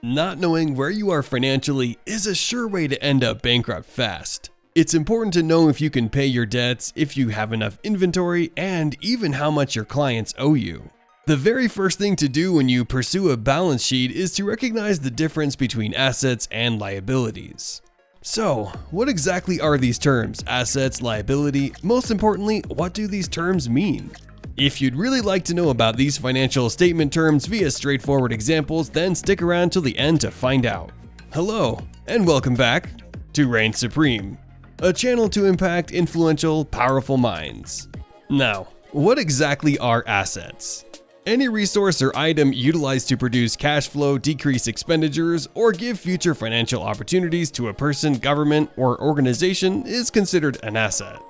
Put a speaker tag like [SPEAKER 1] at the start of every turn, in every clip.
[SPEAKER 1] Not knowing where you are financially is a sure way to end up bankrupt fast. It's important to know if you can pay your debts, if you have enough inventory, and even how much your clients owe you. The very first thing to do when you pursue a balance sheet is to recognize the difference between assets and liabilities. So, what exactly are these terms, assets, liability? Most importantly, what do these terms mean? If you'd really like to know about these financial statement terms via straightforward examples, then stick around till the end to find out. Hello, and welcome back to Reign Supreme, a channel to impact influential, powerful minds. Now, what exactly are assets? Any resource or item utilized to produce cash flow, decrease expenditures, or give future financial opportunities to a person, government, or organization is considered an asset.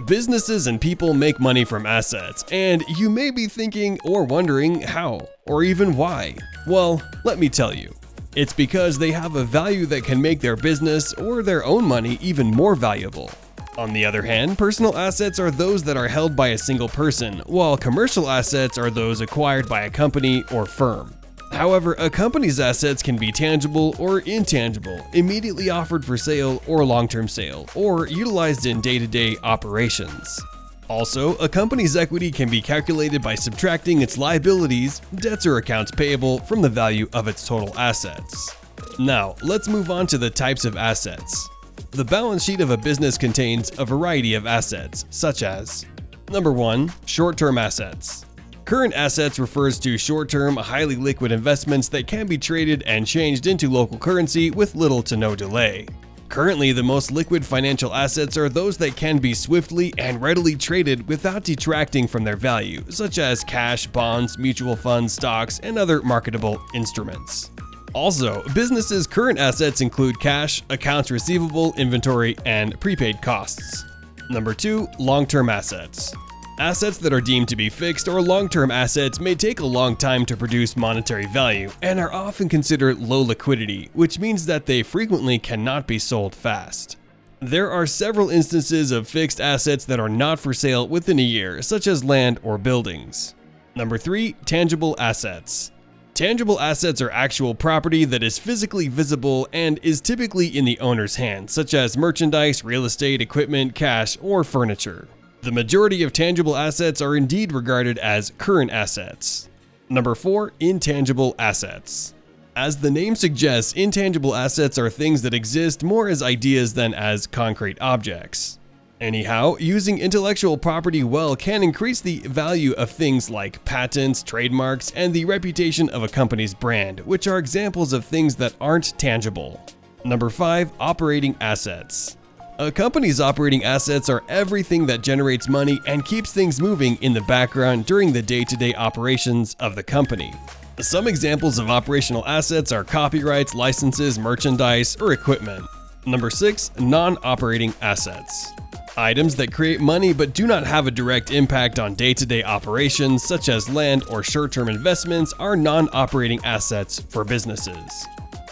[SPEAKER 1] Businesses and people make money from assets, and you may be thinking or wondering how, or even why. Well, let me tell you. It's because they have a value that can make their business or their own money even more valuable. On the other hand, personal assets are those that are held by a single person, while commercial assets are those acquired by a company or firm. However, a company's assets can be tangible or intangible, immediately offered for sale or long-term sale, or utilized in day-to-day operations. Also, a company's equity can be calculated by subtracting its liabilities, debts or accounts payable, from the value of its total assets. Now, let's move on to the types of assets. The balance sheet of a business contains a variety of assets, such as: Number 1. Short-term assets. Current assets refers to short-term, highly liquid investments that can be traded and changed into local currency with little to no delay. Currently, the most liquid financial assets are those that can be swiftly and readily traded without detracting from their value, such as cash, bonds, mutual funds, stocks, and other marketable instruments. Also, businesses' current assets include cash, accounts receivable, inventory, and prepaid costs. Number 2. Long-term assets. Assets that are deemed to be fixed or long-term assets may take a long time to produce monetary value and are often considered low liquidity, which means that they frequently cannot be sold fast. There are several instances of fixed assets that are not for sale within a year, such as land or buildings. Number 3. Tangible assets. Tangible assets are actual property that is physically visible and is typically in the owner's hands, such as merchandise, real estate, equipment, cash, or furniture. The majority of tangible assets are indeed regarded as current assets. Number 4. Intangible assets. As the name suggests, intangible assets are things that exist more as ideas than as concrete objects. Anyhow, using intellectual property well can increase the value of things like patents, trademarks, and the reputation of a company's brand, which are examples of things that aren't tangible. Number 5. Operating assets. A company's operating assets are everything that generates money and keeps things moving in the background during the day-to-day operations of the company. Some examples of operational assets are copyrights, licenses, merchandise, or equipment. Number 6. Non-operating assets. Items that create money but do not have a direct impact on day-to-day operations, such as land or short-term investments, are non-operating assets for businesses.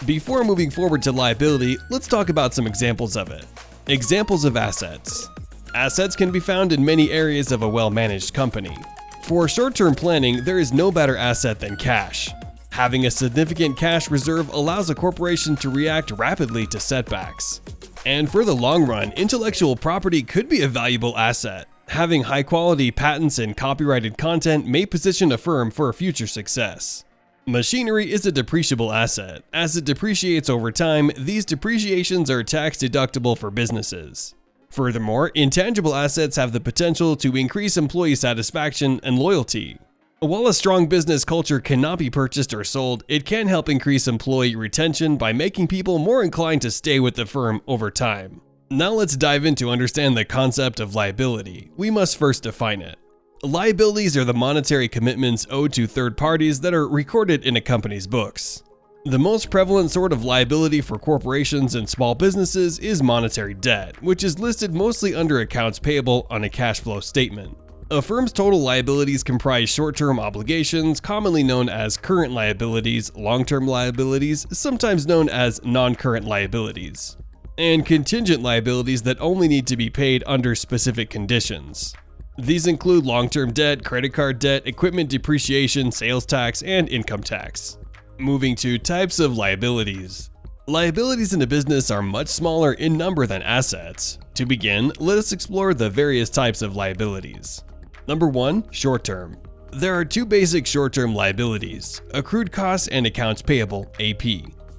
[SPEAKER 1] Before moving forward to liability, let's talk about some examples of it. Examples of assets. Assets can be found in many areas of a well-managed company. For short-term planning, there is no better asset than cash. Having a significant cash reserve allows a corporation to react rapidly to setbacks. And for the long run, intellectual property could be a valuable asset. Having high-quality patents and copyrighted content may position a firm for future success. Machinery is a depreciable asset. As it depreciates over time, these depreciations are tax-deductible for businesses. Furthermore, intangible assets have the potential to increase employee satisfaction and loyalty. While a strong business culture cannot be purchased or sold, it can help increase employee retention by making people more inclined to stay with the firm over time. Now let's dive in to understand the concept of liability. We must first define it. Liabilities are the monetary commitments owed to third parties that are recorded in a company's books. The most prevalent sort of liability for corporations and small businesses is monetary debt, which is listed mostly under accounts payable on a cash flow statement. A firm's total liabilities comprise short-term obligations, commonly known as current liabilities, long-term liabilities, sometimes known as non-current liabilities, and contingent liabilities that only need to be paid under specific conditions. These include long-term debt, credit card debt, equipment depreciation, sales tax, and income tax. Moving to types of liabilities. Liabilities in a business are much smaller in number than assets. To begin, let us explore the various types of liabilities. Number 1. Short-term. There are two basic short-term liabilities: accrued costs and accounts payable (AP).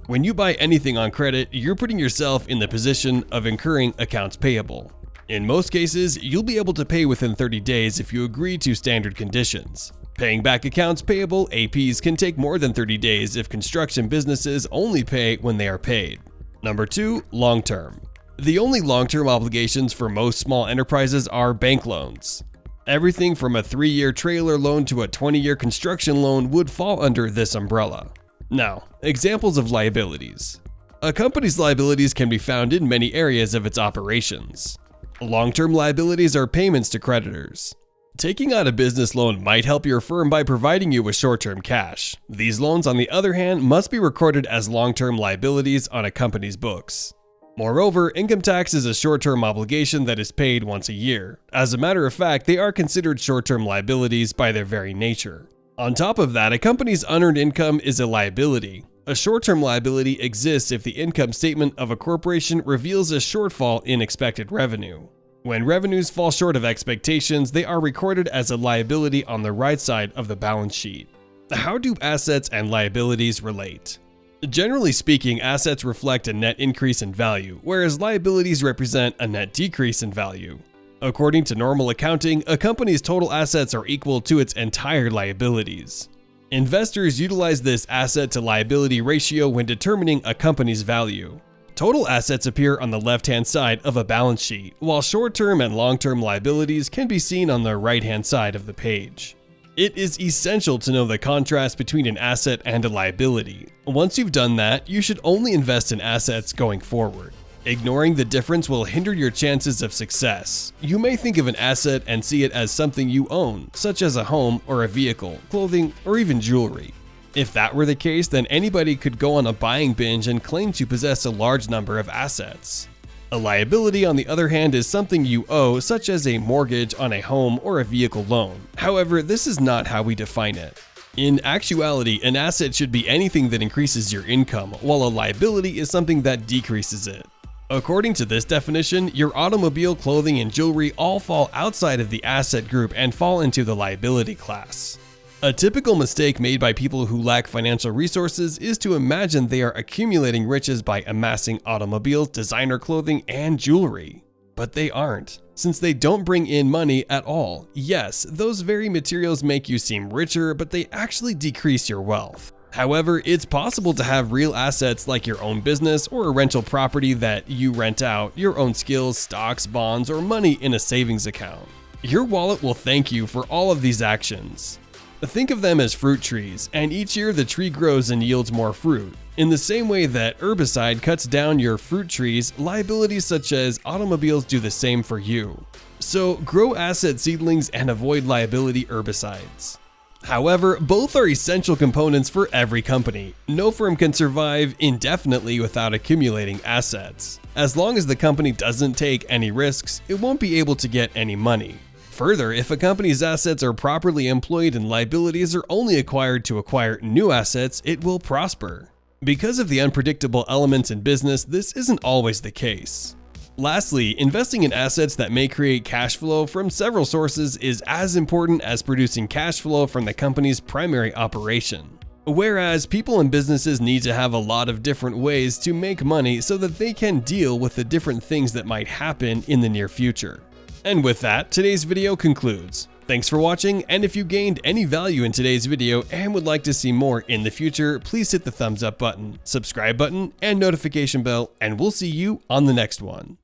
[SPEAKER 1] When you buy anything on credit, you're putting yourself in the position of incurring accounts payable. In most cases, you'll be able to pay within 30 days if you agree to standard conditions. Paying back accounts payable (APs) can take more than 30 days if construction businesses only pay when they are paid. Number 2. Long-term. The only long-term obligations for most small enterprises are bank loans. Everything from a 3-year trailer loan to a 20-year construction loan would fall under this umbrella. Now, examples of liabilities. A company's liabilities can be found in many areas of its operations. Long-term liabilities are payments to creditors. Taking out a business loan might help your firm by providing you with short-term cash. These loans, on the other hand, must be recorded as long-term liabilities on a company's books. Moreover, income tax is a short-term obligation that is paid once a year. As a matter of fact, they are considered short-term liabilities by their very nature. On top of that, a company's unearned income is a liability. A short-term liability exists if the income statement of a corporation reveals a shortfall in expected revenue. When revenues fall short of expectations, they are recorded as a liability on the right side of the balance sheet. How do assets and liabilities relate? Generally speaking, assets reflect a net increase in value, whereas liabilities represent a net decrease in value. According to normal accounting, a company's total assets are equal to its entire liabilities. Investors utilize this asset to liability ratio when determining a company's value. Total assets appear on the left-hand side of a balance sheet, while short-term and long-term liabilities can be seen on the right-hand side of the page. It is essential to know the contrast between an asset and a liability. Once you've done that, you should only invest in assets going forward. Ignoring the difference will hinder your chances of success. You may think of an asset and see it as something you own, such as a home or a vehicle, clothing, or even jewelry. If that were the case, then anybody could go on a buying binge and claim to possess a large number of assets. A liability, on the other hand, is something you owe, such as a mortgage on a home or a vehicle loan. However, this is not how we define it. In actuality, an asset should be anything that increases your income, while a liability is something that decreases it. According to this definition, your automobile, clothing, and jewelry all fall outside of the asset group and fall into the liability class. A typical mistake made by people who lack financial resources is to imagine they are accumulating riches by amassing automobiles, designer clothing, and jewelry. But they aren't, since they don't bring in money at all. Yes, those very materials make you seem richer, but they actually decrease your wealth. However, it's possible to have real assets like your own business or a rental property that you rent out, your own skills, stocks, bonds, or money in a savings account. Your wallet will thank you for all of these actions. Think of them as fruit trees, and each year the tree grows and yields more fruit. In the same way that herbicide cuts down your fruit trees, liabilities such as automobiles do the same for you. So grow asset seedlings and avoid liability herbicides. However, both are essential components for every company. No firm can survive indefinitely without accumulating assets. As long as the company doesn't take any risks, it won't be able to get any money. Further, if a company's assets are properly employed and liabilities are only acquired to acquire new assets, it will prosper. Because of the unpredictable elements in business, this isn't always the case. Lastly, investing in assets that may create cash flow from several sources is as important as producing cash flow from the company's primary operation. Whereas people and businesses need to have a lot of different ways to make money so that they can deal with the different things that might happen in the near future. And with that, today's video concludes. Thanks for watching, and if you gained any value in today's video and would like to see more in the future, please hit the thumbs up button, subscribe button, and notification bell, and we'll see you on the next one.